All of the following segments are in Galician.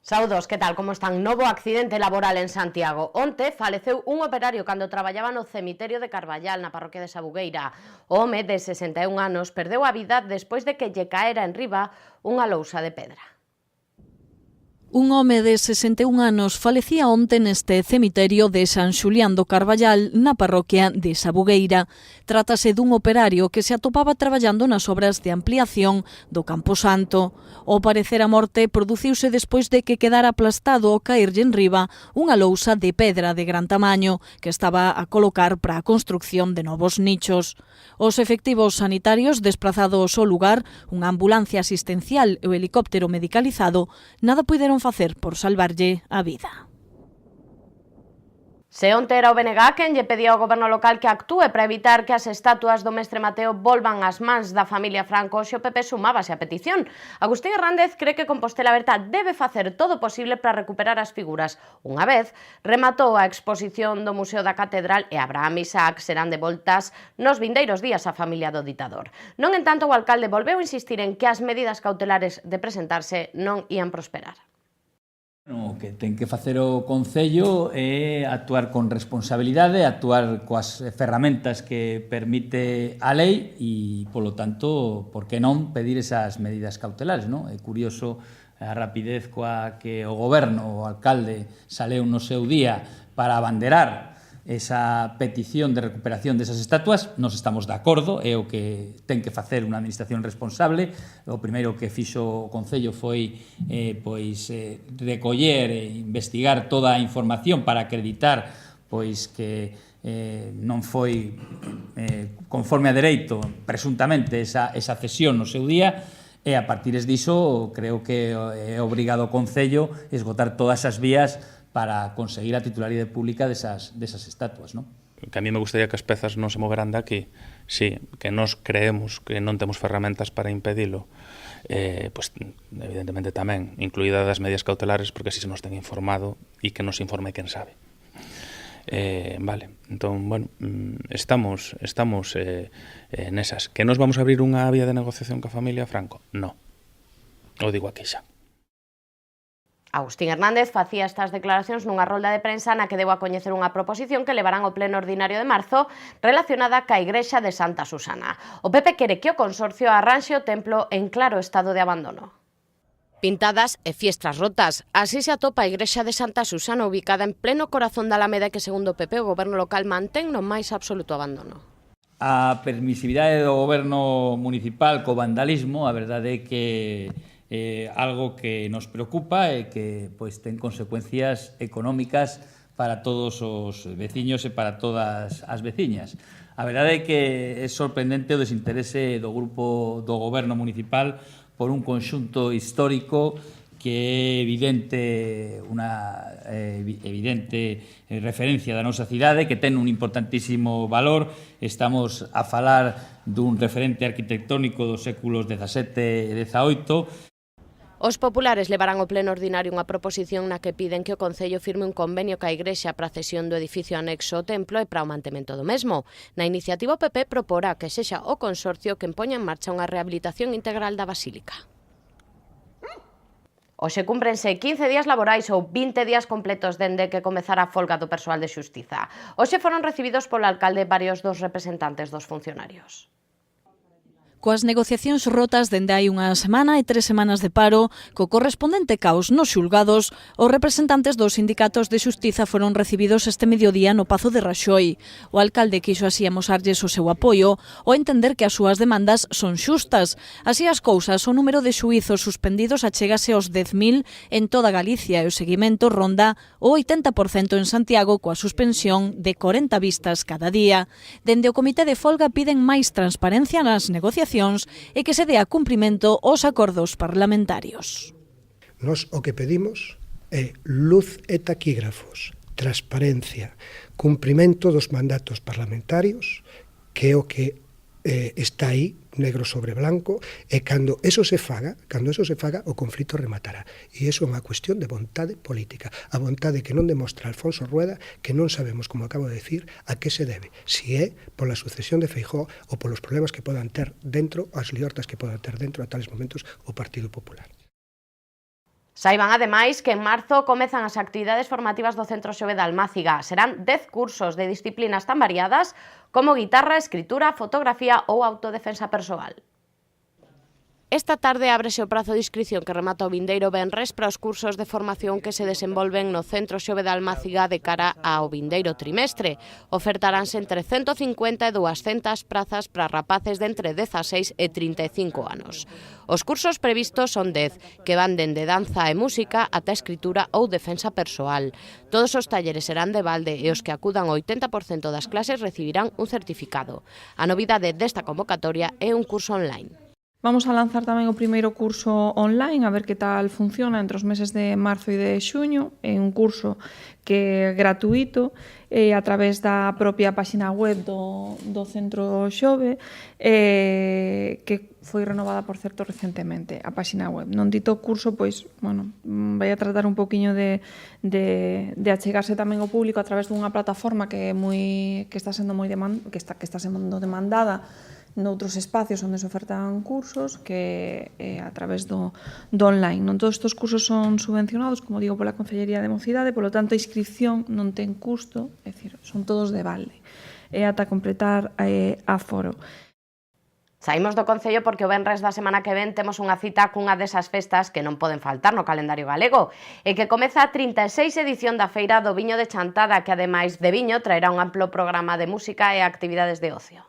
Saúdos, que tal, como están? Novo accidente laboral en Santiago. Onte faleceu un operario cando traballaba no cemiterio de Carballal, na parroquia de Sabugueira. O home de 61 anos perdeu a vida despois de que lle caera enriba unha lousa de pedra. Un home de 61 anos falecía onte neste cemiterio de San Xulián do Carballal na parroquia de Sabugueira. Trátase dun operario que se atopaba traballando nas obras de ampliación do Camposanto. O parecer a morte produciuse despois de que quedara aplastado ao caerlle enriba unha lousa de pedra de gran tamaño que estaba a colocar para a construcción de novos nichos. Os efectivos sanitarios desprazados ao lugar, unha ambulancia asistencial e o helicóptero medicalizado, nada puideron facer por salvarlle a vida. Se onte era o BNG quen lle pedía ao goberno local que actúe para evitar que as estatuas do mestre Mateo volvan ás mans da familia Franco, hoxe o PP sumábase a petición. Agustín Hernández cree que Compostela Aberta debe facer todo o posible para recuperar as figuras. Unha vez rematou a exposición do Museo da Catedral e Abraham e Isaac serán devoltas nos vindeiros días á familia do ditador. Non entanto, o alcalde volveu insistir en que as medidas cautelares de presentarse non ían prosperar. O que ten que facer o Concello é actuar con responsabilidade, actuar coas ferramentas que permite a lei e, polo tanto, por que non pedir esas medidas cautelares, non? É curioso a rapidez coa que o goberno, o alcalde, saleu no seu día para abanderar esa petición de recuperación desas estatuas. Nos estamos de acordo, é o que ten que facer unha administración responsable. O primeiro que fixo o Concello foi recoller e investigar toda a información para acreditar que non foi conforme a dereito, presuntamente, esa cesión no seu día, e a partir diso creo que é obrigado o Concello esgotar todas as vías para conseguir a titularidade pública desas estatuas, non? Que a mí me gustaría que as pezas non se moveran daqui, sí, que nos creemos que non temos ferramentas para impedilo, pois evidentemente tamén, incluída das medidas cautelares, porque así se nos ten informado e que nos informe quen sabe. Vale, entón, bueno, estamos nesas. Que nos vamos a abrir unha vía de negociación ca familia Franco? No, o digo aquí xa. Agustín Hernández facía estas declaracións nunha rolda de prensa na que deu a coñecer unha proposición que levarán ao pleno ordinario de marzo relacionada ca igrexa de Santa Susana. O PP quere que o consorcio arranxe o templo en claro estado de abandono. Pintadas e fiestras rotas. Así se atopa a igrexa de Santa Susana ubicada en pleno corazón da Alameda que, segundo o PP, o goberno local mantén no máis absoluto abandono. A permisividade do goberno municipal co vandalismo, a verdade é que algo que nos preocupa e que ten consecuencias económicas para todos os veciños e para todas as veciñas. A verdade é que é sorprendente o desinterese do grupo do goberno municipal por un conxunto histórico que é unha evidente referencia da nosa cidade, que ten un importantísimo valor. Estamos a falar dun referente arquitectónico dos séculos XVII e XVIII. Os populares levarán ao pleno ordinario unha proposición na que piden que o Concello firme un convenio ca igrexa para a cesión do edificio anexo ao templo e para o mantemento do mesmo. Na iniciativa o PP proporá que sexa o consorcio que poña en marcha unha rehabilitación integral da Basílica. Hoxe cúmprense 15 días laborais ou 20 días completos dende que comezara a folga do persoal de xustiza. Hoxe foron recibidos polo alcalde varios dos representantes dos funcionarios. Coas negociacións rotas dende hai unha semana e 3 semanas de paro, co correspondente caos nos xulgados, os representantes dos sindicatos de xustiza foron recibidos este mediodía no Pazo de Raxoi. O alcalde quixo así amosarlles o seu apoio ao entender que as súas demandas son xustas. Así as cousas, o número de xuízos suspendidos achégase aos 10.000 en toda Galicia e o seguimento ronda o 80% en Santiago coa suspensión de 40 vistas cada día. Dende o Comité de Folga piden máis transparencia nas negociacións e que se dea cumprimento aos acordos parlamentarios. Nos o que pedimos é luz e taquígrafos, transparencia, cumprimento dos mandatos parlamentarios, que é o que está aí, negro sobre blanco, e cando eso se faga, o conflito rematará. E iso é unha cuestión de vontade política. A vontade que non demostra Alfonso Rueda, que non sabemos, como acabo de decir, a que se debe. Si é pola sucesión de Feijóo ou polos problemas que podan ter dentro, as liortas que podan ter dentro a tales momentos o Partido Popular. Saiban, ademais, que en marzo comezan as actividades formativas do Centro Xove de Almáciga. Serán 10 cursos de disciplinas tan variadas como guitarra, escritura, fotografía ou autodefensa persoal. Esta tarde ábrese o prazo de inscripción que remata o vindeiro venres para os cursos de formación que se desenvolven no Centro Xove de Almáciga de cara ao vindeiro trimestre. Ofertaránse entre 150 e 200 prazas para rapaces de entre 16 e 35 anos. Os cursos previstos son 10, que van dende danza e música ata escritura ou defensa persoal. Todos os talleres serán de balde e os que acudan o 80% das clases recibirán un certificado. A novidade desta convocatoria é un curso online. Vamos a lanzar tamén o primeiro curso online, a ver que tal funciona entre os meses de marzo e de xuño. É un curso que é gratuito a través da propia página web do Centro Xove, que foi renovada, por certo, recentemente, a página web. Non dito curso, pois, bueno, vai a tratar un poquinho de achegarse tamén ao público a través dunha plataforma que está sendo demandada noutros espacios onde se ofertan cursos, que é a través do online. Non todos estes cursos son subvencionados, como digo, pola Consellería de Mocidade, polo tanto a inscripción non ten custo, é dicir, son todos de balde, e ata completar aforo. Saímos do Concello porque o venres da semana que ven temos unha cita cunha desas festas que non poden faltar no calendario galego e que comeza a 36 edición da Feira do Viño de Chantada, que ademais de viño traerá un amplo programa de música e actividades de ocio.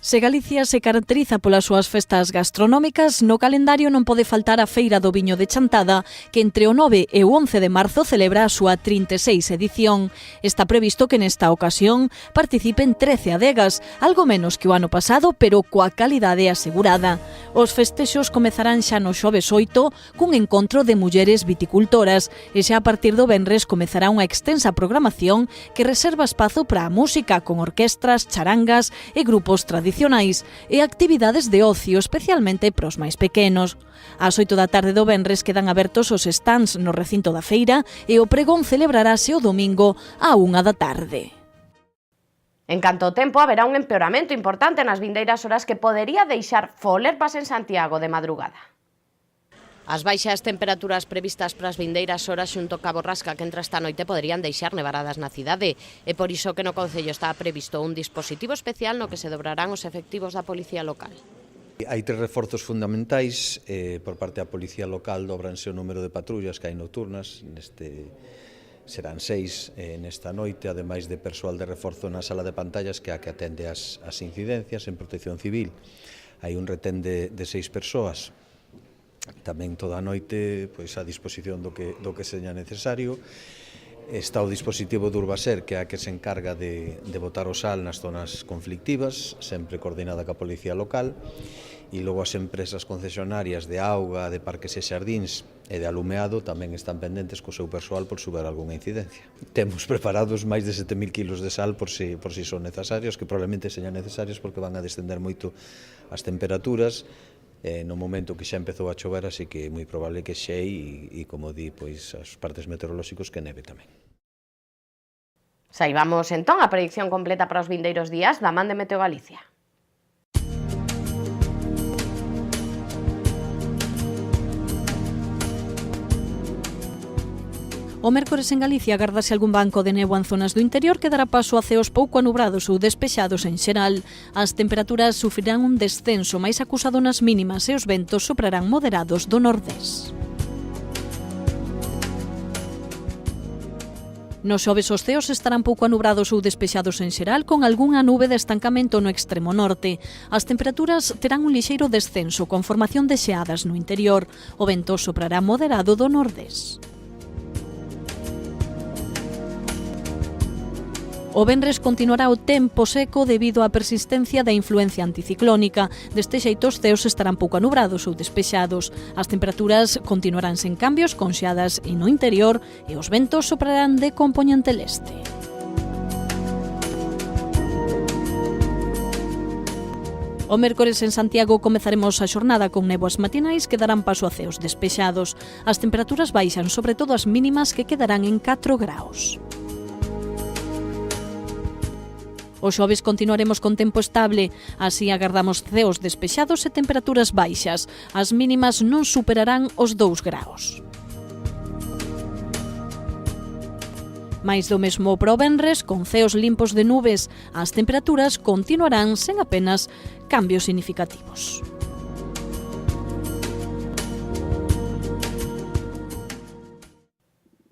Se Galicia se caracteriza polas súas festas gastronómicas, no calendario non pode faltar a Feira do Viño de Chantada, que entre o 9 e o 11 de marzo celebra a súa 36 edición. Está previsto que nesta ocasión participen 13 adegas, algo menos que o ano pasado, pero coa calidade asegurada. Os festexos comezarán xa no xoves 8 cun encontro de mulleres viticultoras e xa a partir do venres comezará unha extensa programación que reserva espazo para a música con orquestras, charangas e grupos tradicionais e actividades de ocio, especialmente para os máis pequenos. Ás 8 da tarde do venres quedan abertos os stands no recinto da feira e o pregón celebrarase o domingo á 1 da tarde. En canto ao tempo, haberá un empeoramento importante nas vindeiras horas que podería deixar folerpas en Santiago de madrugada. As baixas temperaturas previstas para as vindeiras horas xunto a Cabo Rasca que entra esta noite poderían deixar nevaradas na cidade. É por iso que no Concello está previsto un dispositivo especial no que se dobrarán os efectivos da Policía Local. Hai 3 reforzos fundamentais. Por parte da Policía Local dobranse o número de patrullas que hai nocturnas. Serán 6 nesta noite, ademais de persoal de reforzo na sala de pantallas que a que atende as incidencias en protección civil. Hai un retén de 6 persoas. Tamén toda a noite pois, a disposición do que seña necesario. Está o dispositivo de Urbaser, que é a que se encarga de botar o sal nas zonas conflictivas, sempre coordinada ca Policía Local, e logo as empresas concesionarias de auga, de parques e xardíns e de alumeado tamén están pendentes co seu persoal por subir algunha incidencia. Temos preparados máis de 7.000 kilos de sal por si son necesarios, que probablemente señan necesarios porque van a descender moito as temperaturas, no momento que xa empezou a chover, así que é moi probable que xei e como di, pois as partes meteorolóxicos que neve tamén. Saibamos entón a predicción completa para os vindeiros días da man de Meteo Galicia. O mércores en Galicia agardase algún banco de néboa en zonas do interior que dará paso a ceos pouco anubrados ou despexados en xeral. As temperaturas sufrirán un descenso máis acusado nas mínimas e os ventos soprarán moderados do nordés. Nos xoves os ceos estarán pouco anubrados ou despexados en xeral con algunha nube de estancamento no extremo norte. As temperaturas terán un lixeiro descenso con formación de xeadas no interior. O vento soprará moderado do nordés. O venres continuará o tempo seco debido á persistencia da influencia anticiclónica. Deste xeito os ceos estarán pouco anubrados ou despexados. As temperaturas continuarán sen cambios, con xeadas e no interior, e os ventos soprarán de compoñente leste. O mércores en Santiago comezaremos a xornada con néboas matinais que darán paso a ceos despexados. As temperaturas baixan, sobre todo as mínimas, que quedarán en 4 graus. O xoves continuaremos con tempo estable, así agardamos ceos despexados e temperaturas baixas. As mínimas non superarán os 2 graus. Mais do mesmo para o venres, con ceos limpos de nubes, as temperaturas continuarán sen apenas cambios significativos.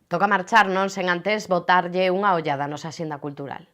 Toca marcharnos sen antes botarlle unha ollada á nosa axenda cultural.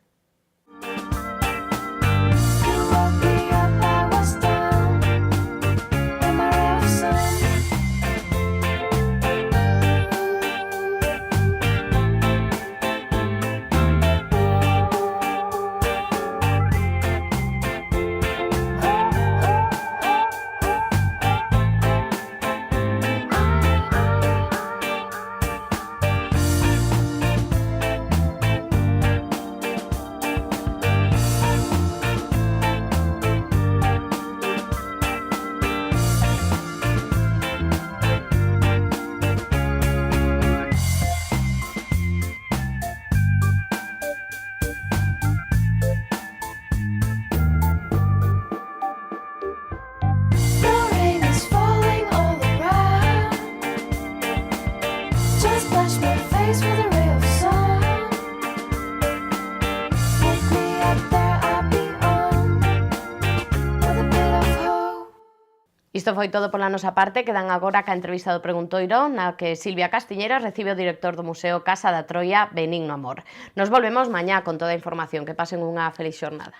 Isto foi todo pola nosa parte, quedan agora ca entrevista do Preguntoiro, na que Silvia Castiñeira recibe o director do Museo Casa da Troia, Benigno Amor. Nos volvemos mañá con toda a información. Que pasen unha feliz xornada.